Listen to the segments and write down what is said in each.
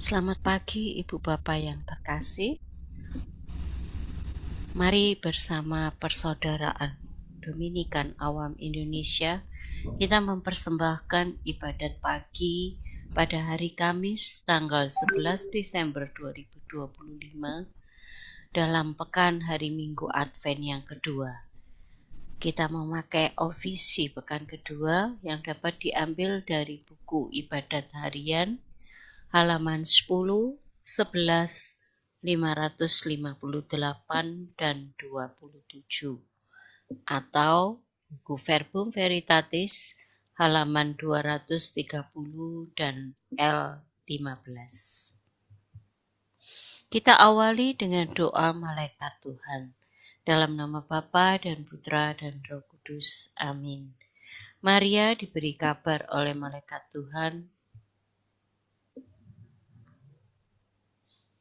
Selamat pagi Ibu Bapak yang terkasih. Mari bersama Persaudaraan Dominikan Awam Indonesia kita mempersembahkan ibadat pagi pada hari Kamis tanggal 11 Desember 2025 dalam pekan hari Minggu Advent yang kedua. Kita memakai ofisi pekan kedua yang dapat diambil dari buku ibadat harian halaman 10, 11, 558 dan 27 atau buku Verbum Veritatis halaman 230 dan L15. Kita awali dengan doa malaikat Tuhan. Dalam nama Bapa dan Putra dan Roh Kudus. Amin. Maria diberi kabar oleh malaikat Tuhan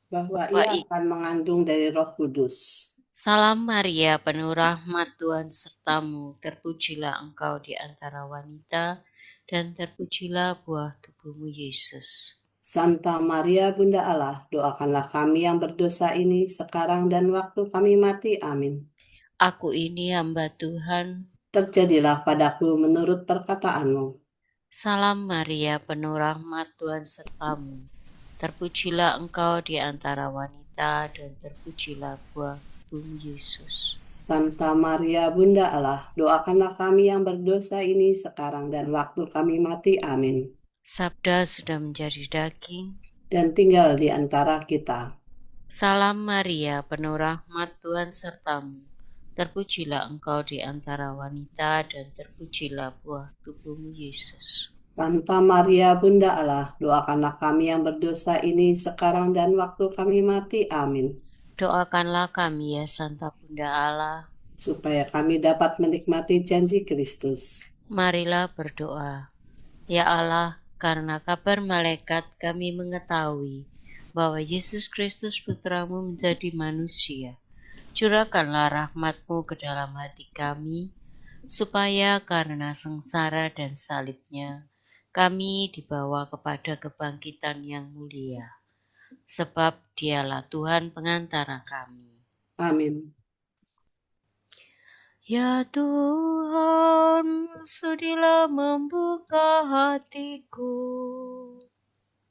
bahwa ia akan mengandung dari Roh Kudus. Salam Maria, penuh rahmat Tuhan sertamu, terpujilah engkau di antara wanita, dan terpujilah buah tubuhmu Yesus. Santa Maria Bunda Allah, doakanlah kami yang berdosa ini sekarang dan waktu kami mati. Amin. Aku ini hamba Tuhan. Terjadilah padaku menurut perkataanmu. Salam Maria, penuh rahmat Tuhan sertamu, terpujilah engkau di antara wanita, dan terpujilah buah tubuhmu Yesus. Santa Maria Bunda Allah, doakanlah kami yang berdosa ini sekarang dan waktu kami mati. Amin. Sabda sudah menjadi daging dan tinggal di antara kita. Salam Maria, penuh rahmat Tuhan sertamu, terpujilah engkau di antara wanita, dan terpujilah buah tubuhmu Yesus. Santa Maria Bunda Allah, doakanlah kami yang berdosa ini sekarang dan waktu kami mati. Amin. Doakanlah kami ya Santa Bunda Allah, supaya kami dapat menikmati janji Kristus. Marilah berdoa. Ya Allah, karena kabar malaikat kami mengetahui bahwa Yesus Kristus Putramu menjadi manusia. Curahkanlah rahmat-Mu ke dalam hati kami, supaya karena sengsara dan salibnya, kami dibawa kepada kebangkitan yang mulia. Sebab Dialah Tuhan pengantara kami. Amin. Ya Tuhan, sudilah membuka hatiku,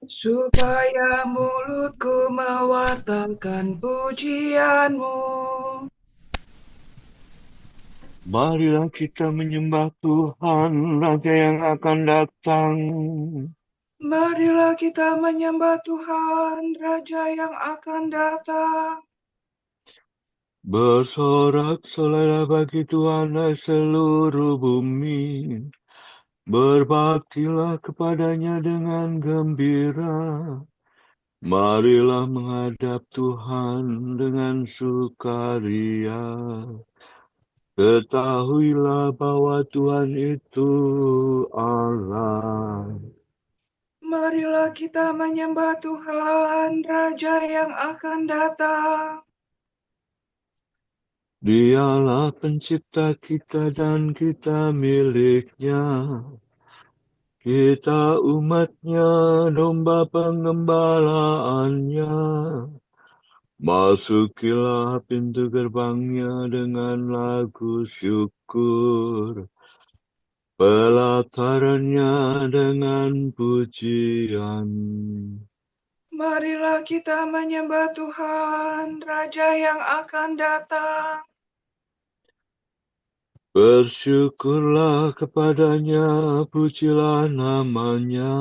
supaya mulutku mewartakan pujian-Mu. Marilah kita menyembah Tuhan, Raja yang akan datang. Marilah kita menyembah Tuhan, Raja yang akan datang. Bersorak-sorailah bagi Tuhan seluruh bumi. Berbaktilah kepadanya dengan gembira. Marilah menghadap Tuhan dengan sukaria. Ketahuilah bahwa Tuhan itu Allah. Marilah kita menyembah Tuhan, Raja yang akan datang. Dialah pencipta kita dan kita miliknya. Kita umatnya, domba pengembalaannya. Masukilah pintu gerbangnya dengan lagu syukur. Pelatarannya dengan pujian. Marilah kita menyembah Tuhan, Raja yang akan datang. Bersyukurlah kepadanya, pujilah namanya.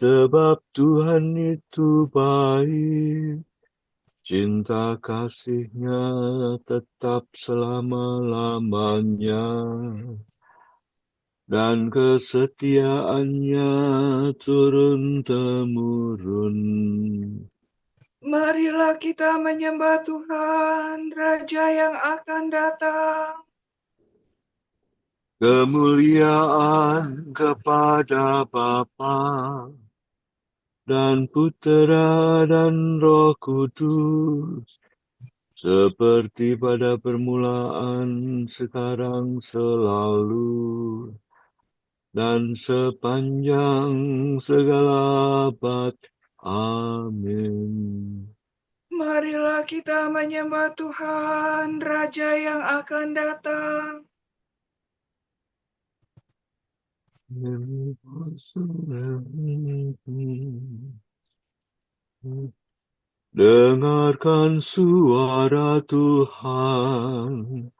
Sebab Tuhan itu baik, cinta kasih-Nya tetap selama-lamanya, dan kesetiaan-Nya turun-temurun. Marilah kita menyembah Tuhan, Raja yang akan datang. Kemuliaan kepada Bapa dan Putera dan Roh Kudus, seperti pada permulaan, sekarang, selalu, dan sepanjang segala abad Amin. Marilah kita menyembah Tuhan, Raja yang akan datang. Dengarkan suara Tuhan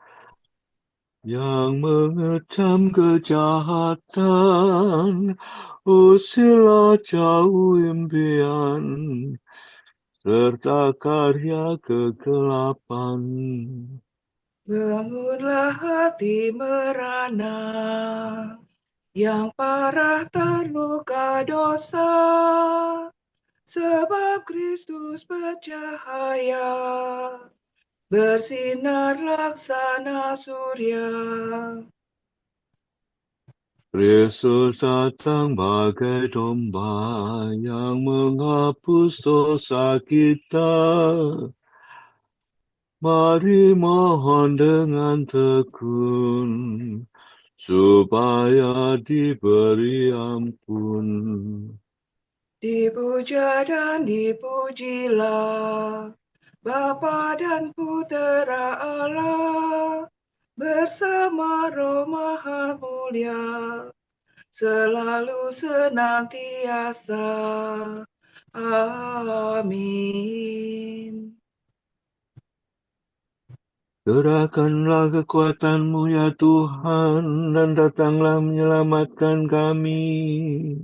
yang mengecam kejahatan, usirlah jauh impian, serta karya kegelapan. Bangunlah hati merana, yang parah terluka dosa, sebab Kristus bercahaya, bersinar laksana surya. Kristus datang bagai domba yang menghapus dosa kita. Mari mohon dengan tekun, supaya diberi ampun. Dipuja dan dipujilah Bapa dan Putera Allah, bersama Roh Maha Mulia, selalu senantiasa. Amin. Gerakkanlah kekuatanmu ya Tuhan, dan datanglah menyelamatkan kami.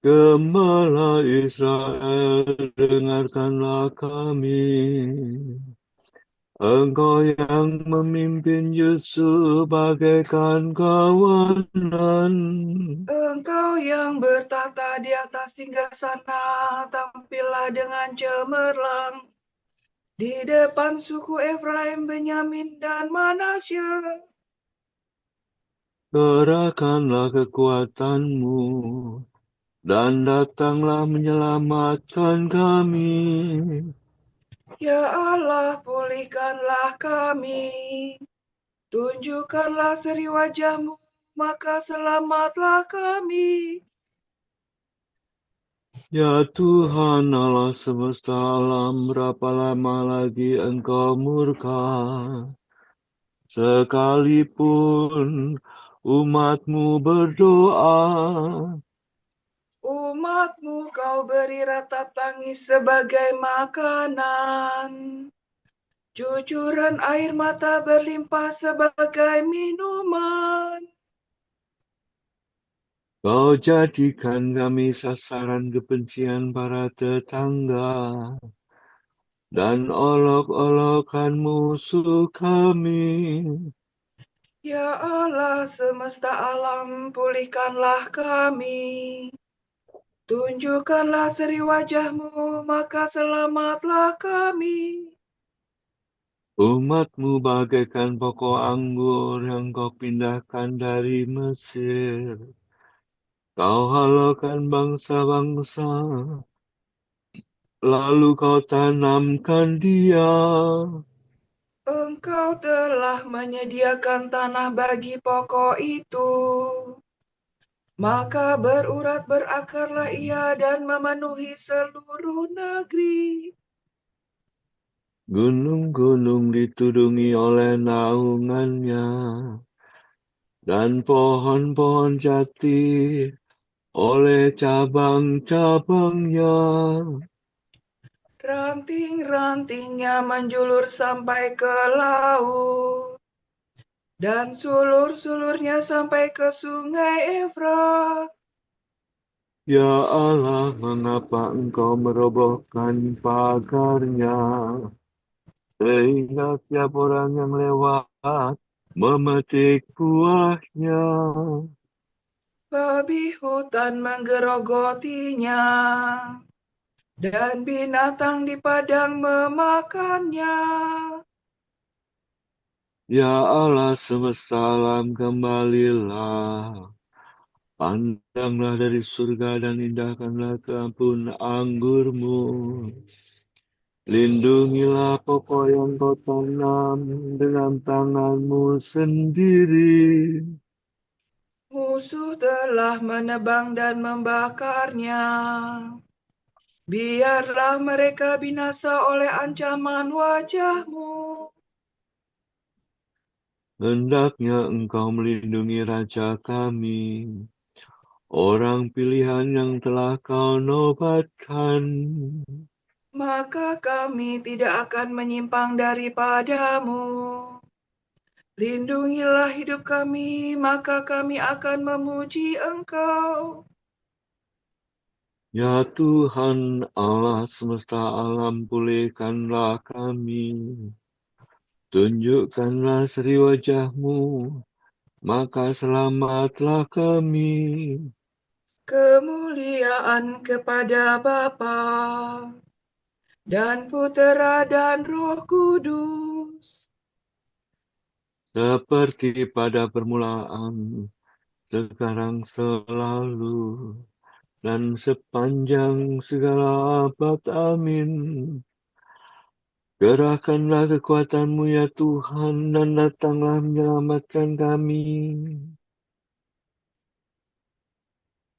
Gembala Israel, dengarkanlah kami. Engkau yang memimpin Yusuf bagaikan kawanan. Engkau yang bertata di atas singgasana, tampillah dengan cemerlang di depan suku Efraim, Benyamin, dan Manasye. Gerakkanlah kekuatanmu, dan datanglah menyelamatkan kami. Ya Allah, pulihkanlah kami. Tunjukkanlah seri wajah-Mu, maka selamatlah kami. Ya Tuhan Allah semesta alam, berapa lama lagi Engkau murka? Sekalipun umat-Mu berdoa, Umat-Mu Kau beri ratap tangis sebagai makanan. Cucuran air mata berlimpah sebagai minuman. Kau jadikan kami sasaran kebencian para tetangga, dan olok-olokan musuh kami. Ya Allah semesta alam, pulihkanlah kami. Tunjukkanlah seri wajah-Mu, maka selamatlah kami. Umat-Mu bagaikan pokok anggur yang Kau pindahkan dari Mesir. Kau halaukan bangsa-bangsa, lalu Kau tanamkan dia. Engkau telah menyediakan tanah bagi pokok itu. Maka berurat berakarlah ia dan memenuhi seluruh negeri. Gunung-gunung ditudungi oleh naungannya, dan pohon-pohon jati oleh cabang-cabangnya. Ranting-rantingnya menjulur sampai ke laut, dan sulur-sulurnya sampai ke sungai Efrat. Ya Allah, mengapa Engkau merobohkan pagarnya, sehingga tiap orang yang lewat memetik buahnya? Babi hutan menggerogotinya, dan binatang di padang memakannya. Ya Allah semesta alam, kembalilah. Pandanglah dari surga dan indahkanlah keampun anggur-Mu. Lindungilah pokok yang kau tanam dengan tanganmu sendiri. Musuh telah menebang dan membakarnya. Biarlah mereka binasa oleh ancaman wajahmu. Hendaknya engkau melindungi raja kami, orang pilihan yang telah kau nobatkan. Maka kami tidak akan menyimpang daripadamu. Lindungilah hidup kami, maka kami akan memuji Engkau. Ya Tuhan Allah semesta alam, pulihkanlah kami. Tunjukkanlah seri wajah-Mu, maka selamatlah kami. Kemuliaan kepada Bapa dan Putera dan Roh Kudus. Seperti pada permulaan, sekarang selalu, dan sepanjang segala abad. Amin. Gerahkanlah kekuatan-Mu ya Tuhan, dan datanglah menyelamatkan kami.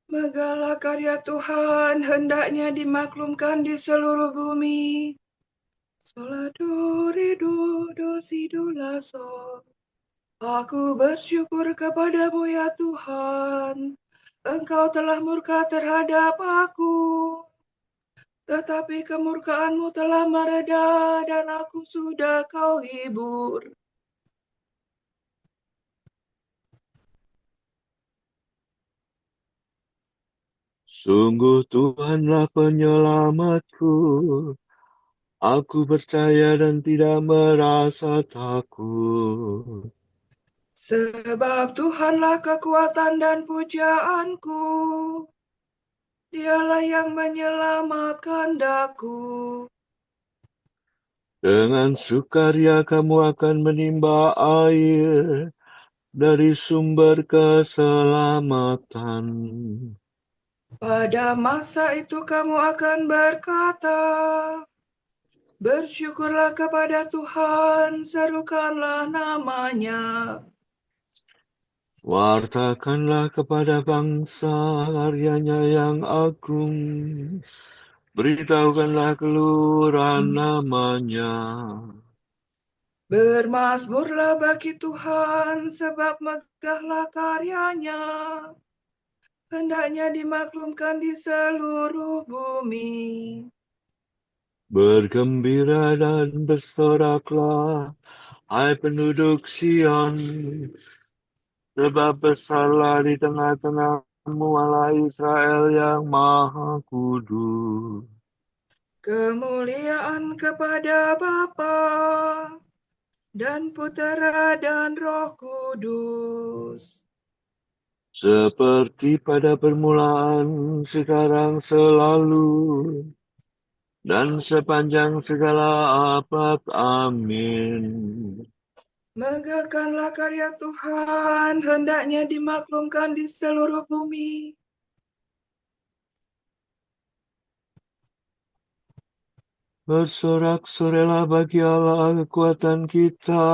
Megahlah karya Tuhan, hendaknya dimaklumkan di seluruh bumi. Sola do re do do si do la sol. Aku bersyukur kepadamu ya Tuhan. Engkau telah murka terhadap aku. Tetapi kemurkaanmu telah mereda dan aku sudah kau hibur. Sungguh Tuhanlah penyelamatku. Aku percaya dan tidak merasa takut. Sebab Tuhanlah kekuatan dan pujaanku. Dialah yang menyelamatkan daku. Dengan sukaria kamu akan menimba air dari sumber keselamatan. Pada masa itu kamu akan berkata, bersyukurlah kepada Tuhan, serukanlah namanya. Wartakanlah kepada bangsa karyanya yang agung. Beritahukanlah keluhuran namanya. Bermazmurlah bagi Tuhan, sebab megahlah karyanya. Hendaknya dimaklumkan di seluruh bumi. Bergembira dan bersoraklah, hai penduduk Sion, sebab besarlah di tengah-tengahmu Allah Israel yang Maha Kudus. Kemuliaan kepada Bapa dan Putera dan Roh Kudus. Seperti pada permulaan, sekarang, selalu, dan sepanjang segala abad. Amin. Megahkanlah karya Tuhan, hendaknya dimaklumkan di seluruh bumi. Bersorak-sorelah bagi Allah kekuatan kita.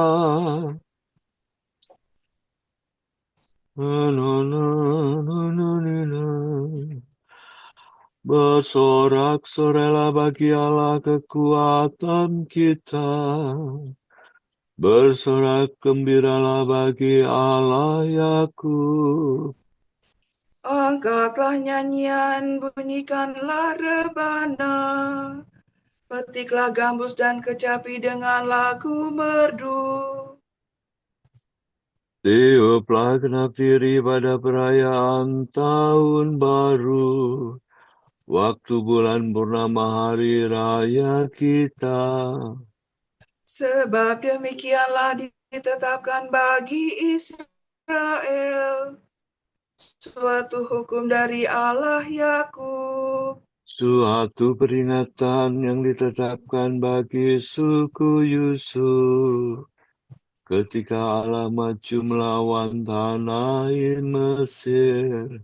Bersorak-sorelah bagi Allah kekuatan kita. Bersorak gembiralah bagi Allah Yakub. Angkatlah nyanyian, bunyikanlah rebana. Petiklah gambus dan kecapi dengan lagu merdu. Tiuplah genap diri pada perayaan tahun baru, waktu bulan purnama hari raya kita. Sebab demikianlah ditetapkan bagi Israel suatu hukum dari Allah Yakub. Suatu peringatan yang ditetapkan bagi suku Yusuf ketika Allah maju melawan tanah Mesir.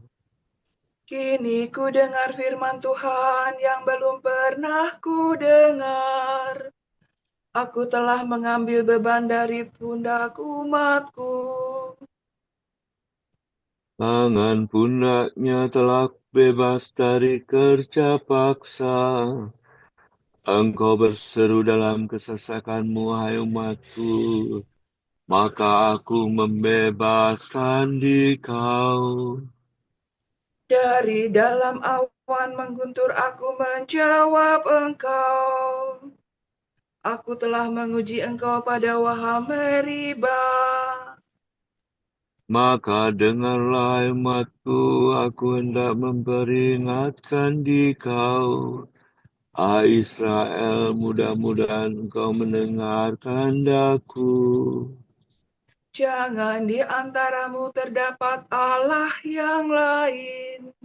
Kini ku dengar firman Tuhan yang belum pernah ku dengar. Aku telah mengambil beban dari pundak umatku. Tangan pundaknya telah bebas dari kerja paksa. Engkau berseru dalam kesesakanmu, hai umatku. Maka aku membebaskan dikau. Dari dalam awan mengguntur aku menjawab engkau. Aku telah menguji engkau pada wahai Meriba. Maka dengarlah hai umatku, aku hendak memperingatkan dikau. Hai Israel, mudah-mudahan engkau mendengarkan daku. Jangan di antaramu terdapat Allah yang lain.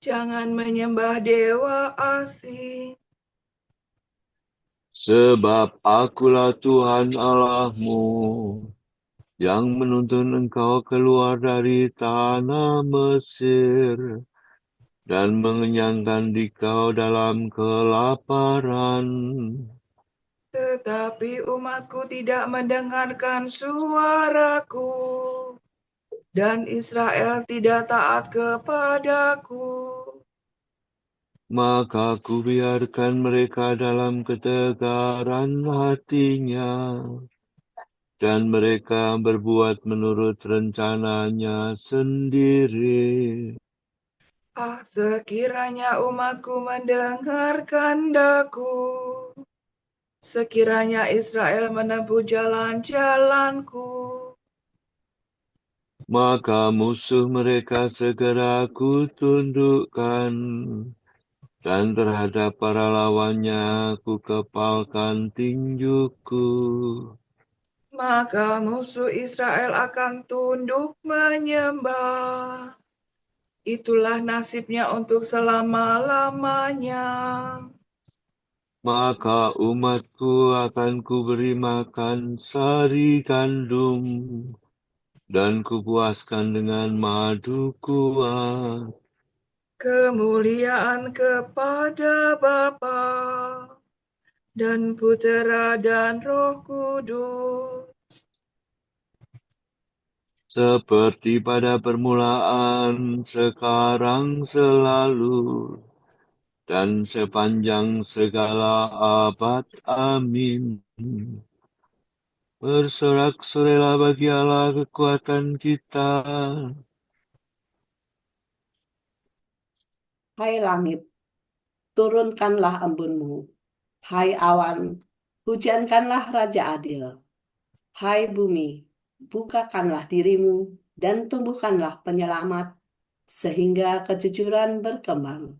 Jangan menyembah dewa asing. Sebab akulah Tuhan Allahmu, yang menuntun engkau keluar dari tanah Mesir, dan mengenyangkan dikau dalam kelaparan. Tetapi umatku tidak mendengarkan suaraku, dan Israel tidak taat kepadaku. Maka ku biarkan mereka dalam ketegaran hatinya, dan mereka berbuat menurut rencananya sendiri. Sekiranya umatku mendengarkan daku, sekiranya Israel menempuh jalan-jalanku, Maka musuh mereka segera kutundukkan, dan terhadap para lawannya ku kepalkan tinjuku. maka musuh Israel akan tunduk menyembah. Itulah nasibnya untuk selama-lamanya. Maka umatku akan kuberi makan sari gandum, dan kupuaskan dengan madu kuat. Kemuliaan kepada Bapa dan Putera dan Roh Kudus. Seperti pada permulaan, sekarang, selalu, dan sepanjang segala abad. Amin. Bersorak-sorailah bagi Allah kekuatan kita. Hai langit, turunkanlah embunmu. Hai awan, hujankanlah Raja Adil. Hai bumi, bukakanlah dirimu dan tumbuhkanlah penyelamat, sehingga kejujuran berkembang.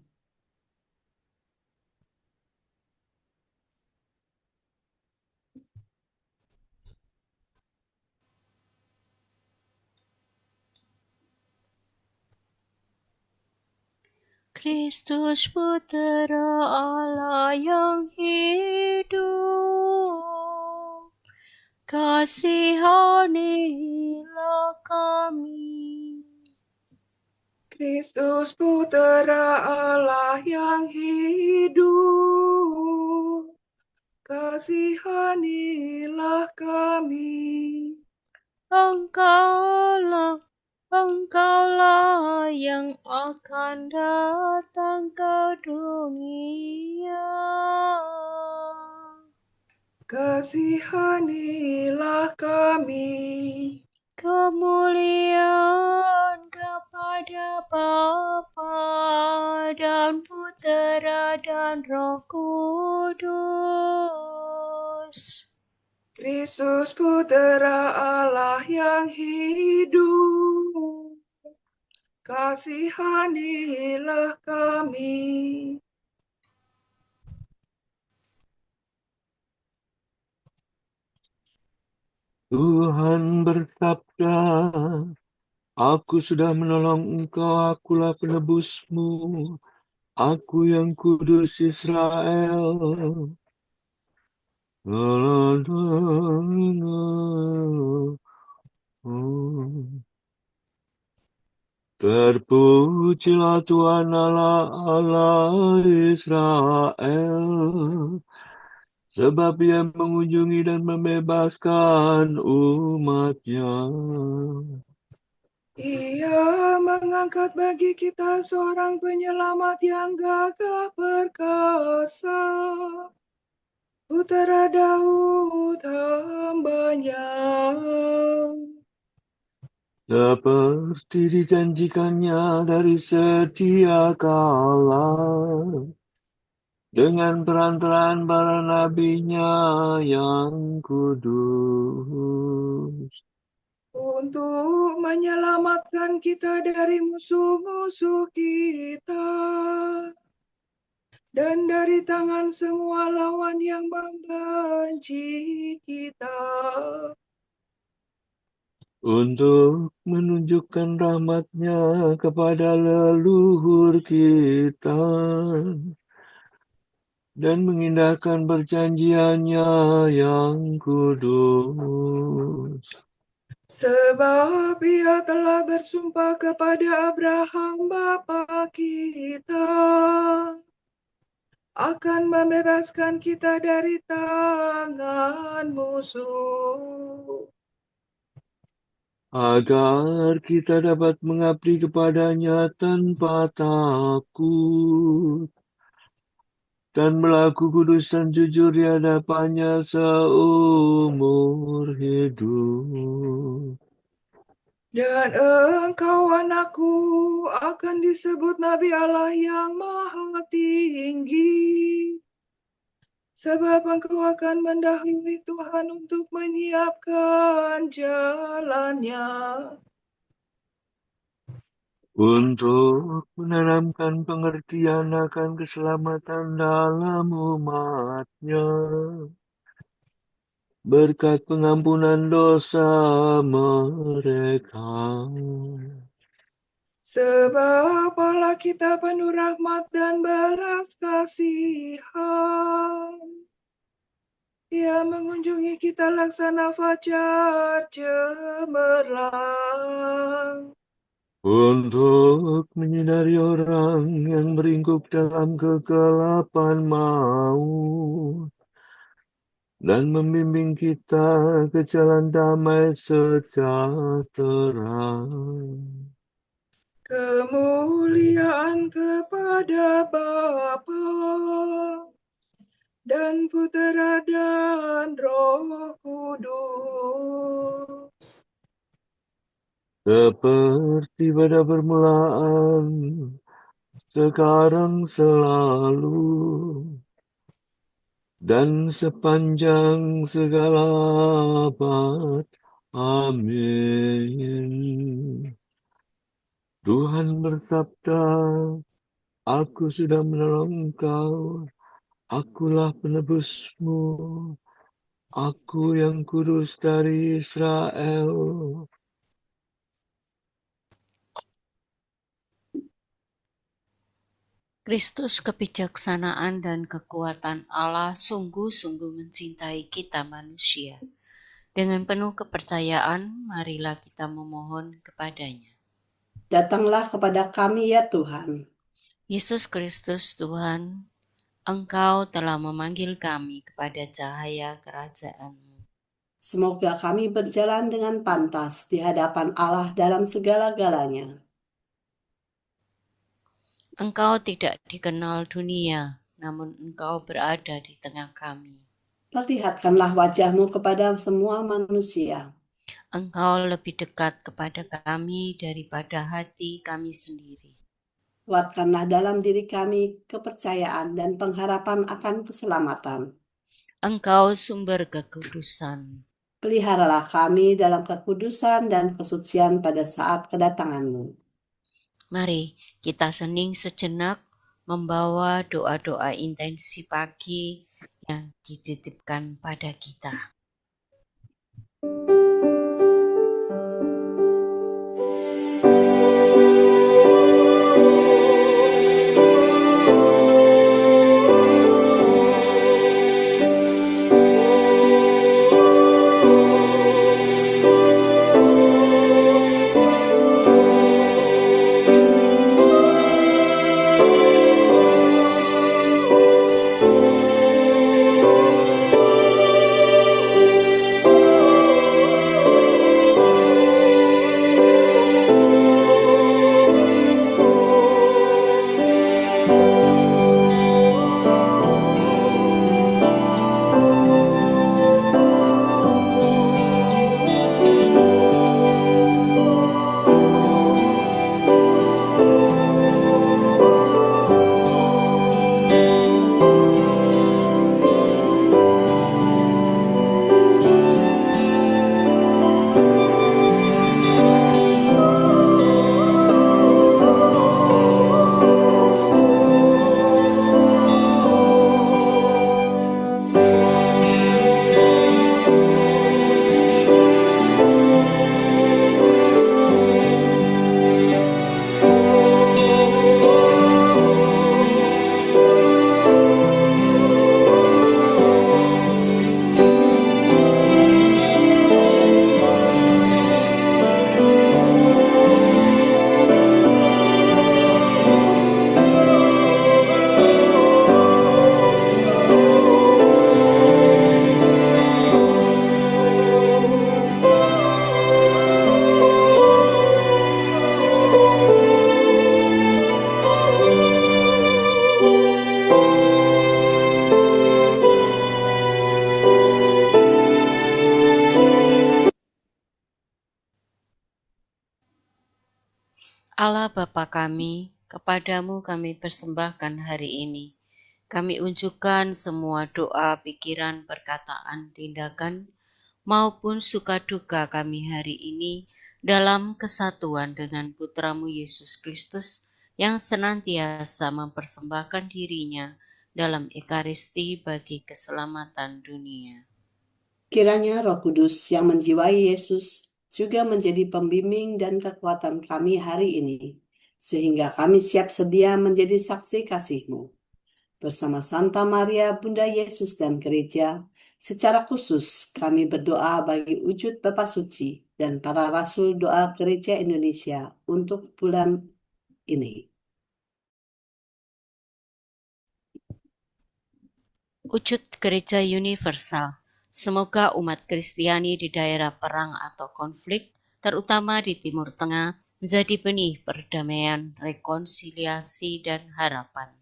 Kristus Putera Allah yang hidup, kasihanilah kami. Kristus Putera Allah yang hidup, kasihanilah kami. Engkaulah yang akan datang ke dunia. Kasihanilah kami. Kemuliaan kepada Bapa dan Putera dan Roh Kudus. Kristus Putera Allah yang hidup, kasihanilah kami. Tuhan bersabda, aku sudah menolong engkau, akulah penebusmu, aku yang kudus Israel. Terpujilah Tuhan Allah Israel, sebab Ia mengunjungi dan membebaskan umat-Nya. Ia mengangkat bagi kita seorang penyelamat yang gagah perkasa, Putera Daud hamba-Nya. Seperti dijanjikannya dari sedia kala, dengan perantaraan para nabi-Nya yang kudus, Untuk menyelamatkan kita dari musuh-musuh kita dan dari tangan semua lawan yang membenci kita, untuk menunjukkan rahmat-Nya kepada leluhur kita dan mengindahkan perjanjian-Nya yang kudus. sebab Ia telah bersumpah kepada Abraham bapa kita akan membebaskan kita dari tangan musuh, agar kita dapat mengabdi kepada-Nya tanpa takut dan berlaku kudus dan jujur di hadapan-Nya seumur hidup. dan engkau anakku akan disebut Nabi Allah yang Maha Tinggi, sebab engkau akan mendahului Tuhan untuk menyiapkan jalannya, Untuk menanamkan pengertian akan keselamatan dalam umat-Nya, berkat pengampunan dosa mereka. sebab Allah kita penuh rahmat dan belas kasihan. Ia mengunjungi kita laksana fajar cemerlang, Untuk menyinari orang yang meringkuk dalam kegelapan maut dan membimbing kita ke jalan damai sejahtera. kemuliaan kepada Bapa dan Putera dan Roh Kudus, Seperti pada permulaan, sekarang selalu, dan sepanjang segala abad. Amin. Tuhan bersabda, aku sudah menolong engkau, akulah penebusmu, aku yang kudus dari Israel. Kristus kebijaksanaan dan kekuatan Allah sungguh-sungguh mencintai kita manusia. Dengan penuh kepercayaan, marilah kita memohon kepada-Nya. Datanglah kepada kami ya Tuhan. Yesus Kristus Tuhan, Engkau telah memanggil kami kepada cahaya kerajaan-Mu. Semoga kami berjalan dengan pantas di hadapan Allah dalam segala-galanya. Engkau tidak dikenal dunia, namun Engkau berada di tengah kami. Perlihatkanlah wajah-Mu kepada semua manusia. Engkau lebih dekat kepada kami daripada hati kami sendiri. Kuatkanlah dalam diri kami kepercayaan dan pengharapan akan keselamatan. Engkau sumber kekudusan. Peliharalah kami dalam kekudusan dan kesucian pada saat kedatangan-Mu. Mari kita hening sejenak membawa doa-doa intensi pagi yang dititipkan pada kita. Bapa kami, kepadamu kami persembahkan hari ini. Kami unjukkan semua doa, pikiran, perkataan, tindakan, maupun suka duka kami hari ini dalam kesatuan dengan Putramu Yesus Kristus yang senantiasa mempersembahkan dirinya dalam Ekaristi bagi keselamatan dunia. Kiranya Roh Kudus yang menjiwai Yesus juga menjadi pembimbing dan kekuatan kami hari ini, sehingga kami siap sedia menjadi saksi kasih-Mu. Bersama Santa Maria, Bunda Yesus dan Gereja, secara khusus kami berdoa bagi wujud Bapa Suci dan para Rasul Doa Gereja Indonesia untuk bulan ini. Wujud Gereja Universal. Semoga umat Kristiani di daerah perang atau konflik, terutama di Timur Tengah, menjadi benih perdamaian, rekonsiliasi, dan harapan.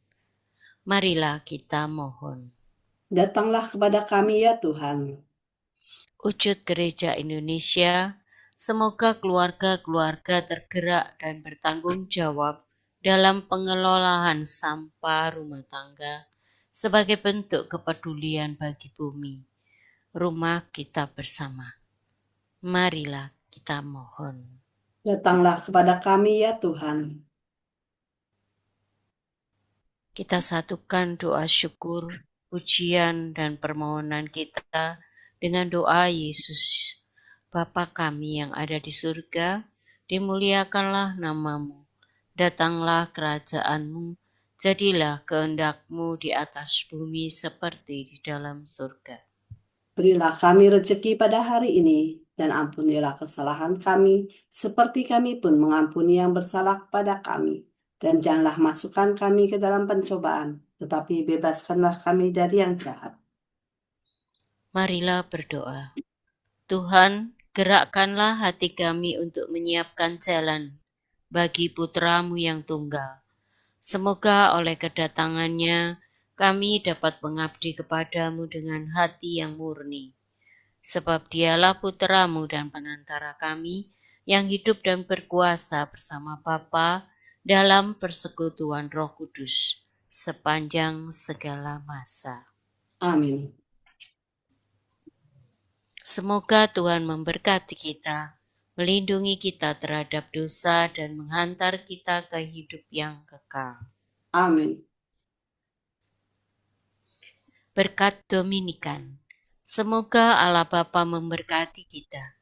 Marilah kita mohon. Datanglah kepada kami ya Tuhan. Wujud Gereja Indonesia, semoga keluarga-keluarga tergerak dan bertanggung jawab dalam pengelolaan sampah rumah tangga sebagai bentuk kepedulian bagi bumi, rumah kita bersama. Marilah kita mohon. Datanglah kepada kami ya Tuhan. Kita satukan doa syukur, pujian, dan permohonan kita dengan doa Yesus. Bapa kami yang ada di surga, dimuliakanlah namamu. Datanglah kerajaanmu, jadilah kehendak-Mu di atas bumi seperti di dalam surga. Berilah kami rezeki pada hari ini, dan ampunilah kesalahan kami, seperti kami pun mengampuni yang bersalah kepada kami. Dan janganlah masukkan kami ke dalam pencobaan, tetapi bebaskanlah kami dari yang jahat. Marilah berdoa. Tuhan, gerakkanlah hati kami untuk menyiapkan jalan bagi Putra-Mu yang tunggal. Semoga oleh kedatangannya kami dapat mengabdi kepada-Mu dengan hati yang murni. Sebab Dialah Putra-Mu dan penantara kami yang hidup dan berkuasa bersama Bapa dalam persekutuan Roh Kudus sepanjang segala masa. Amin. Semoga Tuhan memberkati kita, melindungi kita terhadap dosa dan menghantar kita ke hidup yang kekal. Amin. Berkat Dominikan. Semoga Allah Bapa memberkati kita.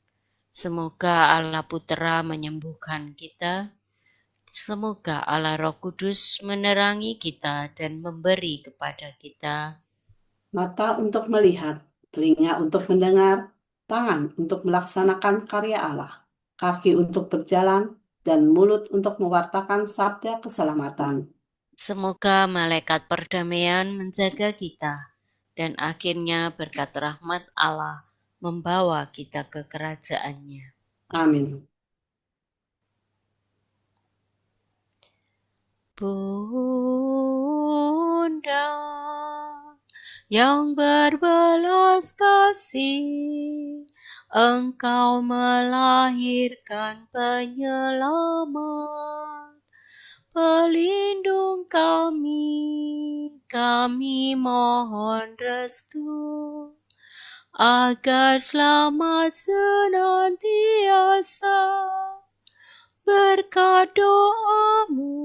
Semoga Allah Putra menyembuhkan kita. Semoga Allah Roh Kudus menerangi kita dan memberi kepada kita Mata untuk melihat, telinga untuk mendengar, tangan untuk melaksanakan karya Allah, kaki untuk berjalan, dan mulut untuk mewartakan sabda keselamatan. Semoga malaikat perdamaian menjaga kita, dan akhirnya berkat rahmat Allah membawa kita ke kerajaan-Nya. Amin. Bunda yang berbelas kasih, Engkau melahirkan penyelamat, pelindung kami mohon restu, agar selamat senantiasa berkat doa-Mu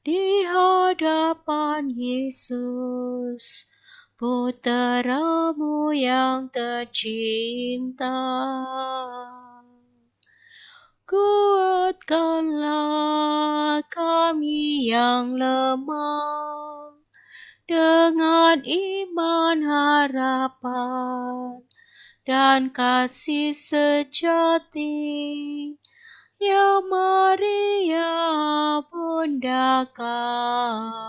di hadapan Yesus, Putra-Mu yang tercinta. Kuatkanlah kami yang lemah dengan iman, harapan, dan kasih sejati. Ya Maria, Bunda kami.